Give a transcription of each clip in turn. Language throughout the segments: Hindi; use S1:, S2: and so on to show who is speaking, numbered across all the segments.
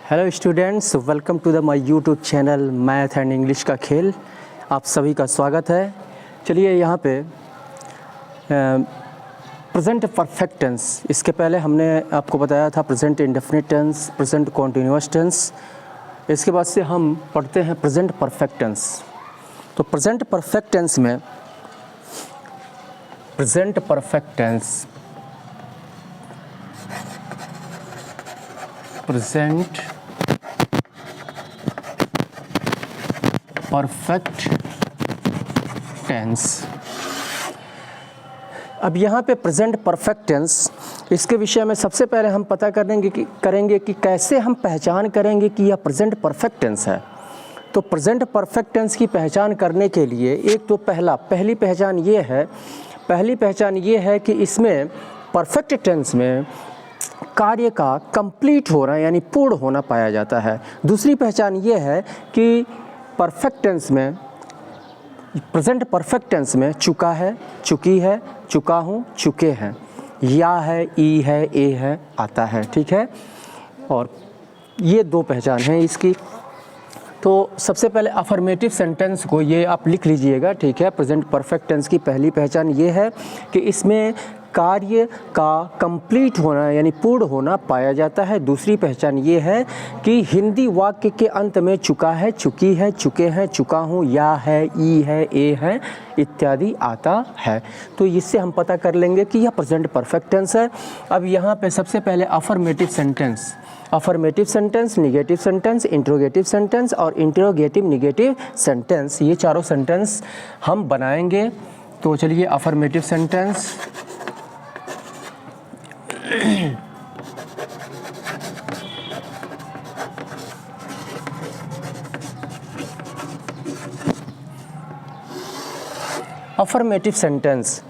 S1: Hello students, welcome to the my YouTube channel math and English का खेल। आप सभी का स्वागत है। चलिए यहाँ पे प्रेजेंट परफेक्ट टेंस, इसके पहले हमने आपको बताया था present indefinite tense, present continuous tense. इसके बाद से हम पढ़ते हैं प्रेजेंट परफेक्ट टेंस। तो प्रेजेंट परफेक्ट टेंस में present perfect tense, present perfect tense. अब यहाँ पे प्रेजेंट परफेक्ट टेंस, इसके विषय में सबसे पहले हम पता करेंगे कि कैसे हम पहचान करेंगे कि यह प्रेजेंट परफेक्ट टेंस है। तो प्रेजेंट परफेक्ट टेंस की पहचान करने के लिए एक तो पहली पहचान ये है कि इसमें परफेक्ट टेंस में कार्य का कंप्लीट होना यानी पूर्ण होना पाया जाता है। दूसरी पहचान ये है कि परफेक्ट टेंस में, प्रेजेंट परफेक्ट टेंस में चुका है, चुकी है, चुका हूँ, चुके हैं, या है, ई है, ए है, आता है। ठीक है, और ये दो पहचान हैं इसकी। तो सबसे पहले अफर्मेटिव सेंटेंस को ये आप लिख लीजिएगा। ठीक है, प्रेजेंट परफेक्ट टेंस की पहली पहचान ये है कि इसमें कार्य का कंप्लीट होना यानी पूर्ण होना पाया जाता है। दूसरी पहचान ये है कि हिंदी वाक्य के अंत में चुका है, चुकी है, चुके हैं, चुका हूँ, या है, ई है, ए है इत्यादि आता है। तो इससे हम पता कर लेंगे कि यह प्रेजेंट परफेक्ट टेंस है। अब यहाँ पे सबसे पहले affirmative sentence, negative sentence, interrogative sentence और इंट्रोगेटिव निगेटिव सेंटेंस, ये चारों सेंटेंस हम बनाएंगे। तो चलिए अफर्मेटिव सेंटेंस, अफर्मेटिव सेंटेंस।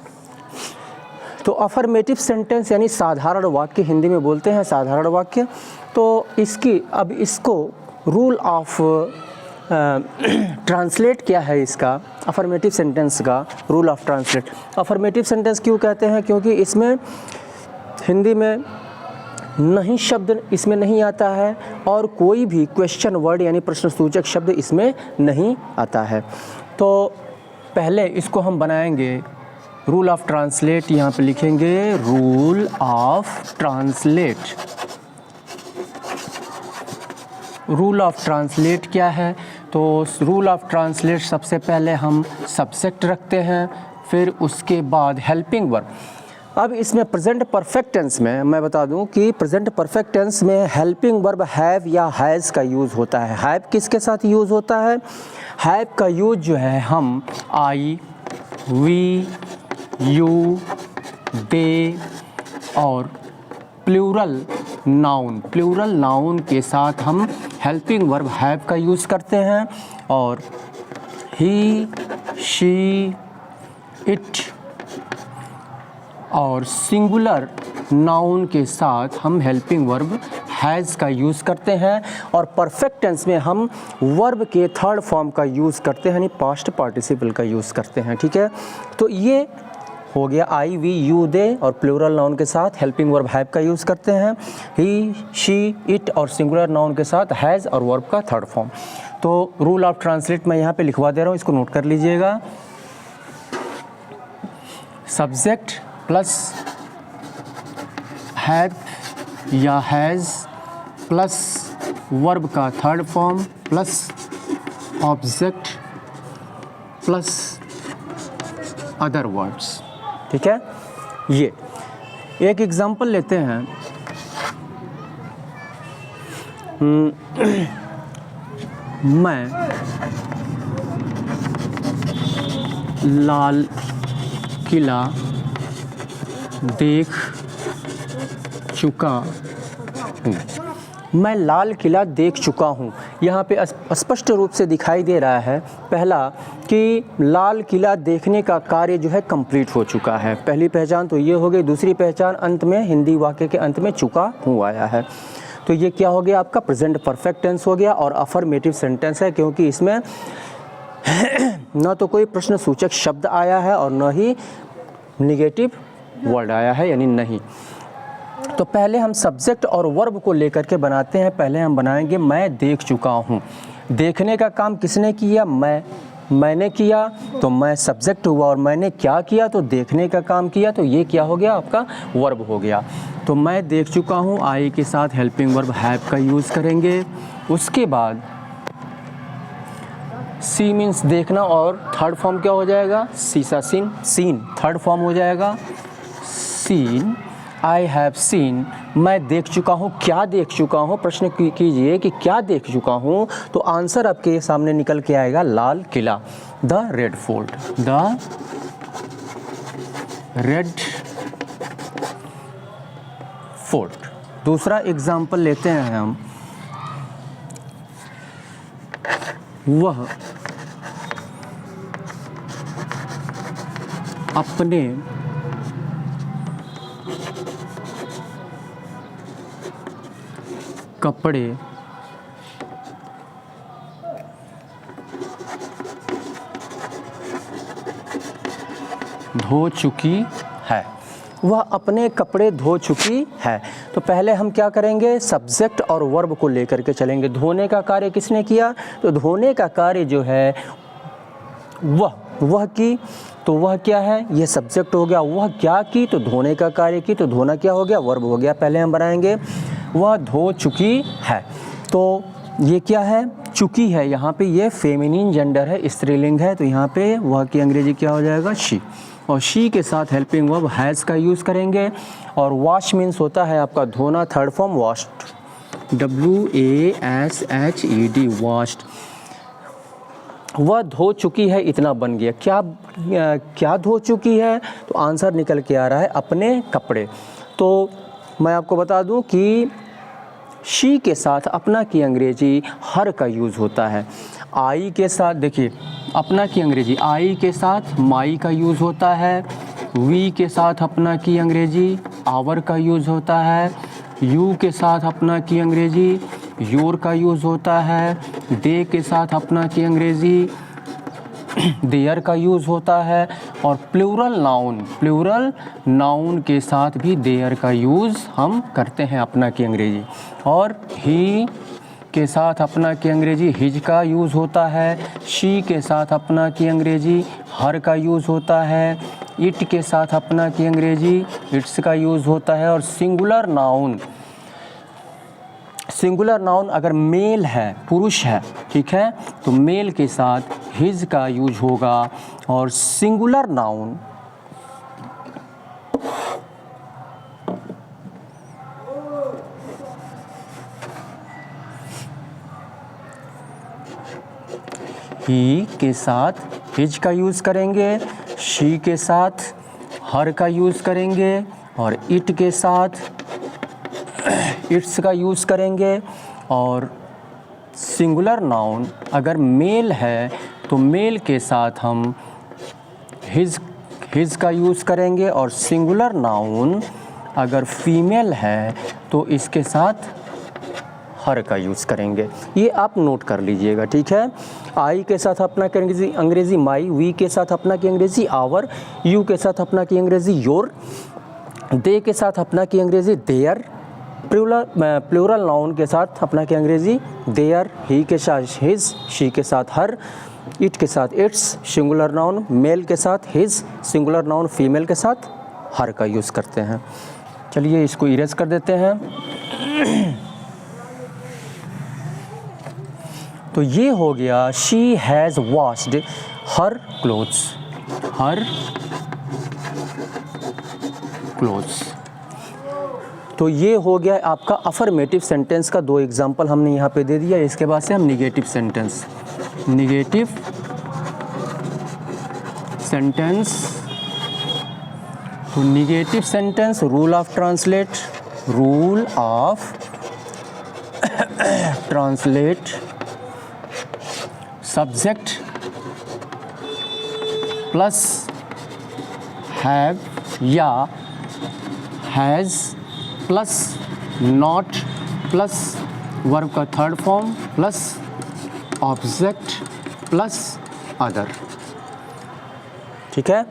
S1: तो अफर्मेटिव सेंटेंस यानी साधारण वाक्य, हिंदी में बोलते हैं साधारण वाक्य। तो इसको रूल ऑफ ट्रांसलेट क्या है इसका, अफर्मेटिव सेंटेंस का rule of translate. Affirmative sentence क्यों कहते हैं? क्योंकि इसमें हिंदी में नहीं शब्द इसमें नहीं आता है और कोई भी क्वेश्चन वर्ड यानी प्रश्नसूचक शब्द इसमें नहीं आता है। तो पहले इसको हम बनाएंगे रूल ऑफ ट्रांसलेट। यहाँ पे लिखेंगे rule of translate. Rule of translate क्या है? तो रूल ऑफ ट्रांसलेट सबसे पहले हम सब्जेक्ट रखते हैं, फिर उसके बाद हेल्पिंग वर्ब। अब इसमें प्रेजेंट परफेक्ट टेंस में मैं बता दूं कि प्रेजेंट परफेक्ट टेंस में हेल्पिंग वर्ब हैव या हैज़ का यूज़ होता है। हैव किसके साथ यूज़ होता है? हैव का यूज़ जो है हम आई, वी, यू, दे और प्लूरल नाउन के साथ हम हेल्पिंग वर्ब हैव का यूज़ करते हैं। और ही, शी, इट और सिंगुलर नाउन के साथ हम हेल्पिंग वर्ब हैज़ का यूज़ करते हैं। और परफेक्ट टेंस में हम वर्ब के थर्ड फॉर्म का यूज़ करते हैं यानी पास्ट पार्टिसिपल का यूज़ करते हैं। ठीक है, तो ये हो गया आई, वी, यू, दे और प्लूरल नाउन के साथ हेल्पिंग वर्ब हैव का यूज़ करते हैं। ही, शी, इट और सिंगुलर नाउन के साथ हैज़ और वर्ब का थर्ड फॉर्म। तो रूल ऑफ ट्रांसलेट मैं यहाँ पे लिखवा दे रहा हूँ, इसको नोट कर लीजिएगा। सब्जेक्ट प्लस हैव या हैज़ प्लस वर्ब का third form plus object plus other words. ठीक है, ये एक एग्जांपल लेते हैं। मैं लाल किला देख चुका हूँ। मैं लाल किला देख चुका हूँ। यहाँ पे स्पष्ट रूप से दिखाई दे रहा है पहला कि लाल किला देखने का कार्य जो है कंप्लीट हो चुका है। पहली पहचान तो ये हो गई। दूसरी पहचान अंत में हिंदी वाक्य के अंत में चुका हूँ आया है। तो ये क्या हो गया? आपका प्रेजेंट परफेक्ट टेंस हो गया और अफर्मेटिव सेंटेंस है, क्योंकि इसमें न तो कोई प्रश्न सूचक शब्द आया है और न ही निगेटिव वर्ड आया है यानी नहीं। तो पहले हम सब्जेक्ट और वर्ब को लेकर के बनाते हैं। पहले हम बनाएंगे मैं देख चुका हूँ। देखने का काम किसने किया? मैंने किया, तो मैं सब्जेक्ट हुआ, और मैंने क्या किया? तो देखने का काम किया, तो ये क्या हो गया? आपका वर्ब हो गया। तो मैं देख चुका हूँ, आई के साथ हेल्पिंग वर्ब हैव का यूज़ करेंगे। उसके बाद सी मीन्स देखना, और थर्ड फॉर्म क्या हो जाएगा? सीसा सीन थर्ड फॉर्म हो जाएगा सीन। आई हैव सीन, मैं देख चुका हूँ। क्या देख चुका हूँ? प्रश्न कीजिए कि क्या देख चुका हूँ, तो आंसर आपके सामने निकल के आएगा Lal Qila, the red fort, the red fort. दूसरा एग्जाम्पल लेते हैं हम, वह अपने कपड़े धो चुकी है। वह अपने कपड़े धो चुकी है। तो पहले हम क्या करेंगे? सब्जेक्ट और वर्ब को लेकर के चलेंगे। धोने का कार्य किसने किया? तो धोने का कार्य जो है वह की, तो वह क्या है? ये सब्जेक्ट हो गया। वह क्या की? तो धोने का कार्य की, तो धोना क्या हो गया? वर्ब हो गया। पहले हम बनाएंगे वह धो चुकी है। तो ये क्या है? चुकी है। यहाँ पे ये फेमिनिन जेंडर है, स्त्रीलिंग है, तो यहाँ पे वह की अंग्रेजी क्या हो जाएगा? शी। और शी के साथ हेल्पिंग वर्ब हैज़ का यूज़ करेंगे। और वॉश मीन्स होता है आपका धोना, third form washed, WASHED, washed. वह धो चुकी है, इतना बन गया। क्या धो चुकी है? तो आंसर निकल के आ रहा है अपने कपड़े। तो मैं आपको बता दूं कि शी के साथ अपना की अंग्रेजी हर का यूज़ होता है। आई के साथ देखिए, अपना की अंग्रेजी आई के साथ माई का यूज़ होता है। वी के साथ अपना की अंग्रेजी आवर का यूज़ होता है। यू के साथ अपना की अंग्रेजी योर का यूज़ होता है। दे के साथ अपना की अंग्रेजी देयर का यूज़ होता है। और प्लूरल नाउन के साथ भी देयर का यूज़ हम करते हैं अपना की अंग्रेजी। और ही के साथ अपना की अंग्रेजी हिज का यूज़ होता है। शी के साथ अपना की अंग्रेजी हर का यूज़ होता है। इट के साथ अपना की अंग्रेजी इट्स का यूज़ होता है। और सिंगुलर नाउन अगर मेल है, पुरुष है, ठीक है, तो मेल के साथ हिज का यूज होगा। और सिंगुलर नाउन ही के साथ हिज का यूज़ करेंगे। शी के साथ हर का यूज़ करेंगे। और इट के साथ इट्स का यूज़ करेंगे। और सिंगुलर नाउन अगर मेल है तो मेल के साथ हम हिज का यूज़ करेंगे। और सिंगुलर नाउन अगर फीमेल है तो इसके साथ हर का यूज़ करेंगे। ये आप नोट कर लीजिएगा, ठीक है। आई के साथ अपना की अंग्रेज़ी माई, वी के साथ अपना की अंग्रेज़ी आवर, यू के साथ अपना की अंग्रेज़ी योर, दे के साथ अपना की अंग्रेज़ी देयर, प्लूरल नाउन के साथ अपना की अंग्रेज़ी देयर, ही के साथ हिज, शी के साथ हर, इट के साथ इट्स, सिंगुलर नाउन मेल के साथ हिज, सिंगुलर नाउन फीमेल के साथ हर का यूज़ करते हैं। चलिए इसको इरेज कर देते हैं। तो ये हो गया she has washed her clothes, तो ये हो गया आपका अफर्मेटिव सेंटेंस का 2 एग्जाम्पल हमने यहाँ पे दे दिया। इसके बाद से हम निगेटिव सेंटेंस तो negative sentence rule of translate subject plus have या has plus not plus verb का third form plus object plus other, ठीक है।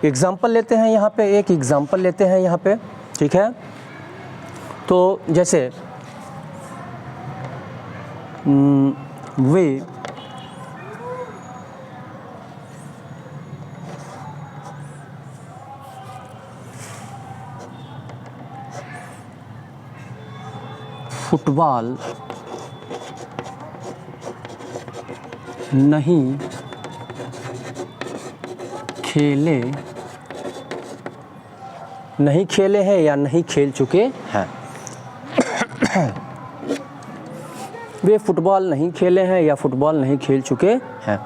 S1: एग्जाम्पल लेते हैं यहाँ पे, एक एग्जाम्पल लेते हैं यहाँ पे। ठीक है। तो जैसे वे फुटबॉल नहीं खेले हैं या नहीं खेल चुके हैं। वे फुटबॉल नहीं खेले हैं या फुटबॉल नहीं खेल चुके हैं।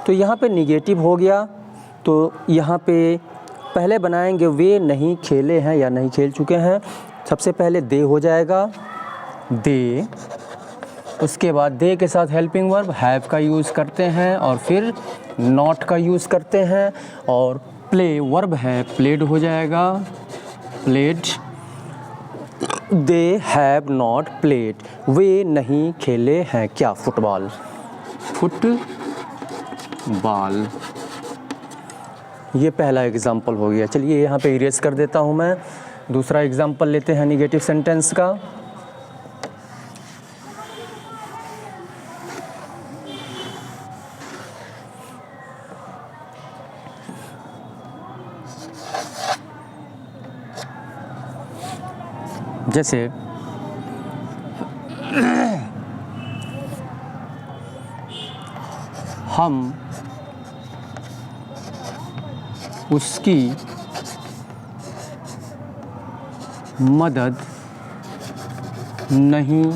S1: तो यहाँ पे निगेटिव हो गया, तो यहाँ पे पहले बनाएंगे वे नहीं खेले हैं या नहीं खेल चुके हैं। सबसे पहले दे हो जाएगा, दे। उसके बाद दे के साथ हेल्पिंग वर्ब हैव का यूज़ करते हैं और फिर नॉट का यूज़ करते हैं, और प्ले वर्ब है, प्लेड हो जाएगा, played. They have not played, वे नहीं खेले हैं क्या, फुटबॉल, फुटबॉल। ये पहला एग्जाम्पल हो गया। चलिए यहाँ पे इरेज कर देता हूँ मैं। दूसरा एग्जाम्पल लेते हैं निगेटिव सेंटेंस का। जैसे हम उसकी मदद नहीं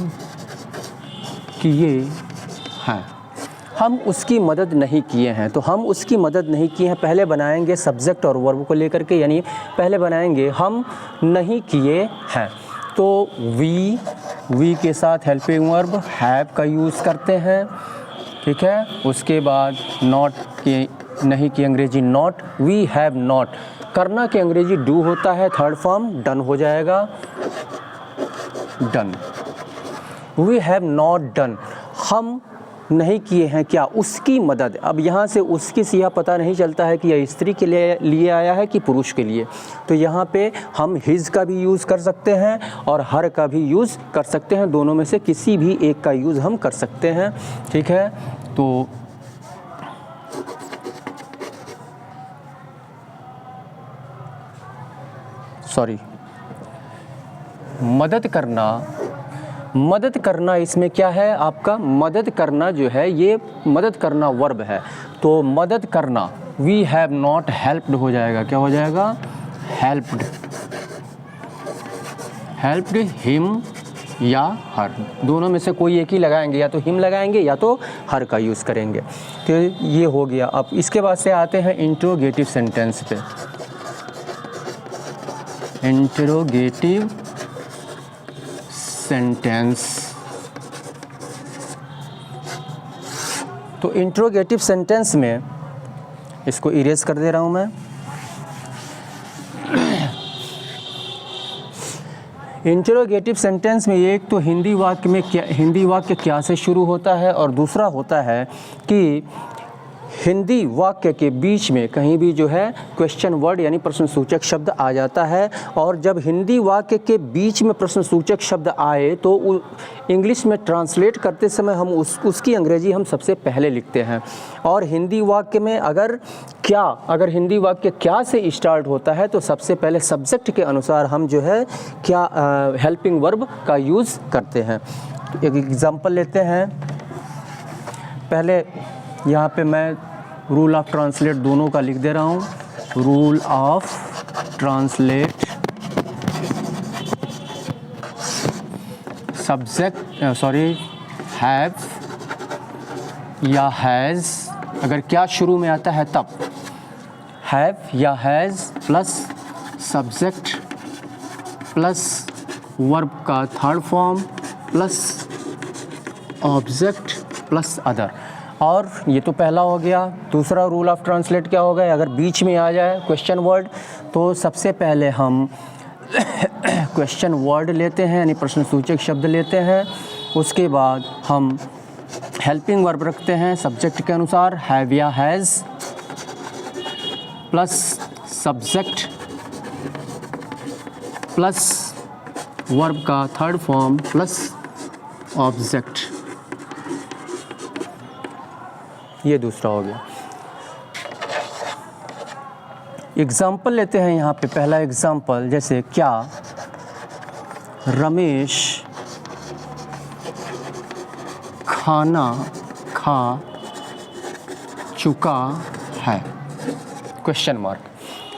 S1: किए हैं। हम उसकी मदद नहीं किए हैं, तो हम उसकी मदद नहीं किए हैं पहले बनाएंगे सब्जेक्ट और वर्ब को लेकर के, यानी पहले बनाएंगे हम नहीं किए हैं, तो वी के साथ हेल्पिंग वर्ब हैव का यूज़ करते हैं, ठीक है। उसके बाद नॉट की, नहीं की अंग्रेजी नॉट, वी हैव नॉट। करना की अंग्रेजी डू होता है, थर्ड फॉर्म डन हो जाएगा, done. We have not done, हम नहीं किए हैं क्या, उसकी मदद। अब यहाँ से उसकी से यह पता नहीं चलता है कि यह स्त्री के लिए आया है कि पुरुष के लिए, तो यहाँ पे हम हिज का भी यूज़ कर सकते हैं और हर का भी यूज़ कर सकते हैं, दोनों में से किसी भी एक का यूज़ हम कर सकते हैं, ठीक है। तो सॉरी, मदद करना इसमें क्या है आपका, मदद करना जो है ये मदद करना वर्ब है, तो मदद करना वी हैव नॉट हेल्प्ड हो जाएगा, क्या हो जाएगा, हेल्प्ड, हेल्प्ड हिम या हर, दोनों में से कोई एक ही लगाएंगे, या तो हिम लगाएंगे या तो हर का यूज़ करेंगे। तो ये हो गया। अब इसके बाद से आते हैं इंट्रोगेटिव सेंटेंस पे। इंट्रोगेटिव सेंटेंस, तो इंट्रोगेटिव सेंटेंस में इसको इरेज कर दे रहा हूं मैं। इंट्रोगेटिव सेंटेंस में एक तो हिंदी वाक्य क्या से शुरू होता है, और दूसरा होता है कि हिंदी वाक्य के बीच में कहीं भी जो है क्वेश्चन वर्ड यानी प्रश्नसूचक शब्द आ जाता है, और जब हिंदी वाक्य के बीच में प्रश्नसूचक शब्द आए तो इंग्लिश में ट्रांसलेट करते समय हम उसकी अंग्रेजी हम सबसे पहले लिखते हैं। और हिंदी वाक्य में अगर हिंदी वाक्य क्या से स्टार्ट होता है तो सबसे पहले सब्जेक्ट के अनुसार हम जो है क्या हेल्पिंग वर्ब का यूज़ करते हैं। एक एग्जांपल लेते हैं। पहले यहाँ पे मैं रूल ऑफ ट्रांसलेट दोनों का लिख दे रहा हूँ। Rule of translate, subject have या हैज़, अगर क्या शुरू में आता है तब हैव या has plus subject plus verb का third form plus object plus other. और ये तो पहला हो गया। दूसरा रूल ऑफ ट्रांसलेट क्या होगा, अगर बीच में आ जाए क्वेश्चन वर्ड तो सबसे पहले हम क्वेश्चन वर्ड लेते हैं यानी प्रश्नसूचक शब्द लेते हैं। उसके बाद हम हेल्पिंग वर्ब रखते हैं सब्जेक्ट के अनुसार, हैव या has plus subject plus verb का थर्ड फॉर्म प्लस ऑब्जेक्ट, ये दूसरा हो गया। एग्जाम्पल लेते हैं यहाँ पे, पहला एग्जाम्पल जैसे क्या रमेश खाना खा चुका है, क्वेश्चन मार्क।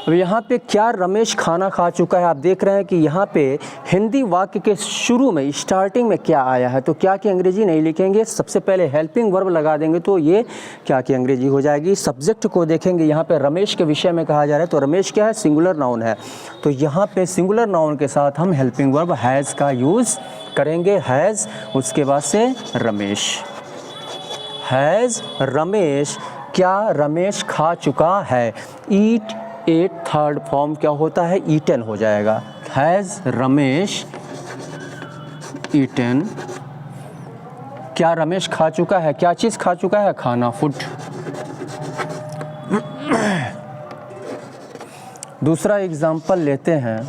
S1: अब यहाँ पे क्या रमेश खाना खा चुका है, आप देख रहे हैं कि यहाँ पे हिंदी वाक्य के शुरू में स्टार्टिंग में क्या आया है, तो क्या की अंग्रेजी नहीं लिखेंगे, सबसे पहले हेल्पिंग वर्ब लगा देंगे तो ये क्या की अंग्रेजी हो जाएगी। सब्जेक्ट को देखेंगे, यहाँ पे रमेश के विषय में कहा जा रहा है, तो रमेश क्या है, सिंगुलर नाउन है, तो यहाँ पे सिंगुलर नाउन के साथ हम हेल्पिंग वर्ब हैज़ का यूज़ करेंगे, हैज़, उसके बाद से रमेश, हैज़ रमेश, क्या रमेश खा चुका है, ईट एट थर्ड फॉर्म क्या होता है, ईटन हो जाएगा, हैज़ रमेश ईटन, क्या रमेश खा चुका है, क्या चीज़ खा चुका है, खाना, फूड। दूसरा एग्जाम्पल लेते हैं,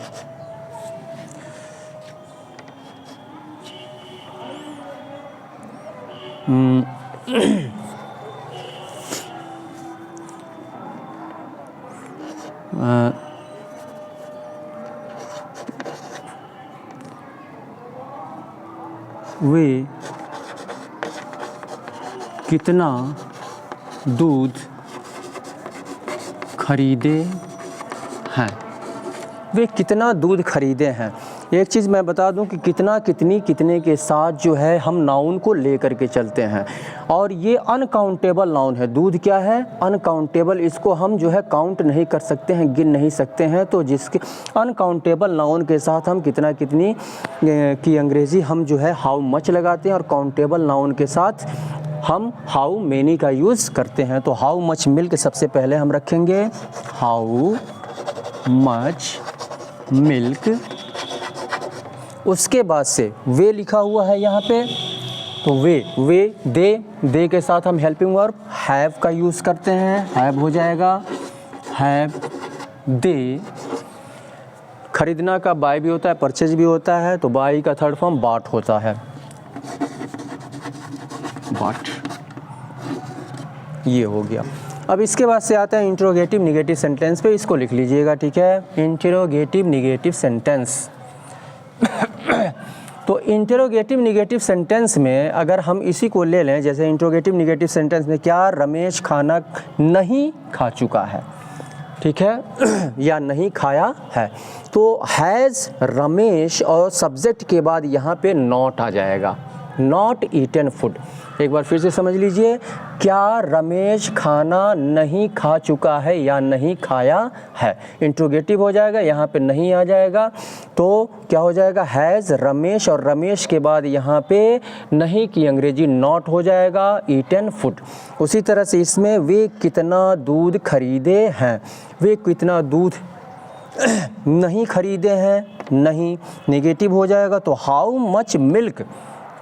S1: वे कितना दूध खरीदे हैं, वे कितना दूध खरीदे हैं। एक चीज़ मैं बता दूं कि कितना, कितनी, कितने के साथ जो है हम नाउन को लेकर के चलते हैं, और ये अनकाउंटेबल नाउन है। दूध क्या है, अनकाउंटेबल, इसको हम जो है काउंट नहीं कर सकते हैं, गिन नहीं सकते हैं, तो जिसके अनकाउंटेबल नाउन के साथ हम कितना, कितनी की अंग्रेज़ी हम जो है हाउ मच लगाते हैं, और काउंटेबल नाउन के साथ हम हाउ मेनी का यूज़ करते हैं। तो हाउ मच मिल्क सबसे पहले हम रखेंगे, हाउ मच मिल्क, उसके बाद से वे लिखा हुआ है यहाँ पे, तो वे दे के साथ हम हेल्पिंग वर्ब हैव का यूज़ करते हैं, हैव हो जाएगा, हैव दे। खरीदना का बाय भी होता है, परचेज भी होता है, तो बाय का थर्ड फॉर्म बाट होता है, बाट, ये हो गया। अब इसके बाद से आता है इंट्रोगेटिव निगेटिव सेंटेंस पे, इसको लिख लीजिएगा, ठीक है, इंट्रोगेटिव निगेटिव सेंटेंस। तो इंटरोगेटिव निगेटिव सेंटेंस में अगर हम इसी को ले लें, जैसे इंटरोगेटिव निगेटिव सेंटेंस में क्या रमेश खाना नहीं खा चुका है, ठीक है, या नहीं खाया है, तो हैज़ रमेश और सब्जेक्ट के बाद यहाँ पे नॉट आ जाएगा, नॉट ईटन फूड। एक बार फिर से समझ लीजिए, क्या रमेश खाना नहीं खा चुका है या नहीं खाया है, इंट्रोगेटिव हो जाएगा, यहाँ पे नहीं आ जाएगा, तो क्या हो जाएगा, हैज़ रमेश, और रमेश के बाद यहाँ पे नहीं की अंग्रेजी नॉट हो जाएगा, ईटन फूड। उसी तरह से इसमें वे कितना दूध खरीदे हैं, वे कितना दूध नहीं खरीदे हैं, नहीं नेगेटिव हो जाएगा, तो how much milk,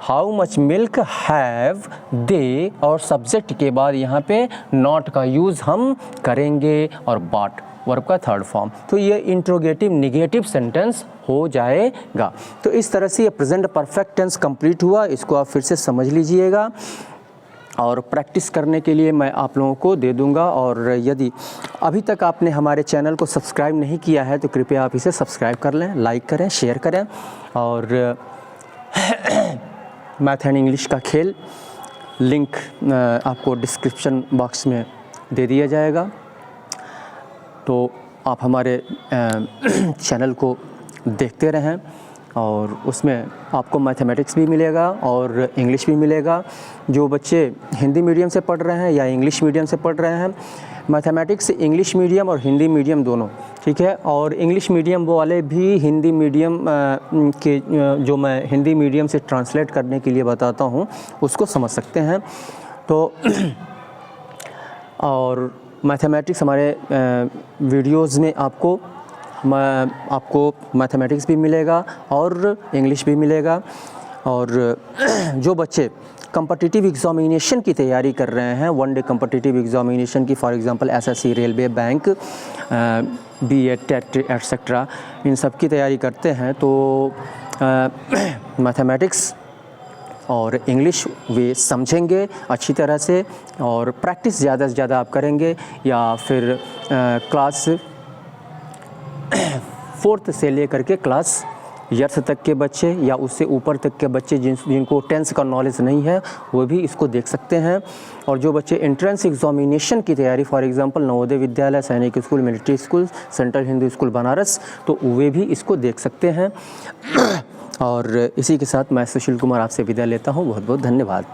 S1: how much milk have they, और सब्जेक्ट के बाद यहाँ पे नॉट का यूज़ हम करेंगे, और बाट वर्ब का थर्ड फॉर्म, तो ये इंट्रोगेटिव निगेटिव सेंटेंस हो जाएगा। तो इस तरह से ये प्रेजेंट परफेक्ट टेंस कंप्लीट हुआ, इसको आप फिर से समझ लीजिएगा, और प्रैक्टिस करने के लिए मैं आप लोगों को दे दूंगा। और यदि अभी तक आपने हमारे चैनल को सब्सक्राइब नहीं किया है तो कृपया आप इसे सब्सक्राइब कर लें, लाइक करें, शेयर करें, और मैथ एंड इंग्लिश का खेल लिंक आपको डिस्क्रिप्शन बॉक्स में दे दिया जाएगा, तो आप हमारे चैनल को देखते रहें, और उसमें आपको मैथमेटिक्स भी मिलेगा और इंग्लिश भी मिलेगा। जो बच्चे हिंदी मीडियम से पढ़ रहे हैं या इंग्लिश मीडियम से पढ़ रहे हैं, मैथमेटिक्स इंग्लिश मीडियम और हिंदी मीडियम दोनों, ठीक है, और इंग्लिश मीडियम वाले भी हिंदी मीडियम के जो मैं हिंदी मीडियम से ट्रांसलेट करने के लिए बताता हूँ उसको समझ सकते हैं। तो और मैथमेटिक्स हमारे वीडियोज़ में आपको मैथमेटिक्स भी मिलेगा और इंग्लिश भी मिलेगा। और जो बच्चे कॉम्पिटिटिव एग्ज़ामिनेशन की तैयारी कर रहे हैं, वन डे कॉम्पिटिटिव एग्ज़ामिनेशन की, for example SSC, railway, bank, BEd, TET etcetera, इन सब की तैयारी करते हैं तो मैथमेटिक्स और इंग्लिश वे समझेंगे अच्छी तरह से और प्रैक्टिस ज़्यादा से ज़्यादा आप करेंगे, या फिर क्लास 4th से लेकर के क्लास 8th तक के बच्चे या उससे ऊपर तक के बच्चे जिनको टेंस का नॉलेज नहीं है वो भी इसको देख सकते हैं। और जो बच्चे एंट्रेंस एग्जामिनेशन की तैयारी, फॉर एग्जांपल नवोदय विद्यालय, सैनिक school, military school, central Hindu school Banaras, तो वे भी इसको देख सकते हैं। और इसी के साथ मैं सुशील कुमार आपसे विदा लेता हूँ। बहुत बहुत धन्यवाद।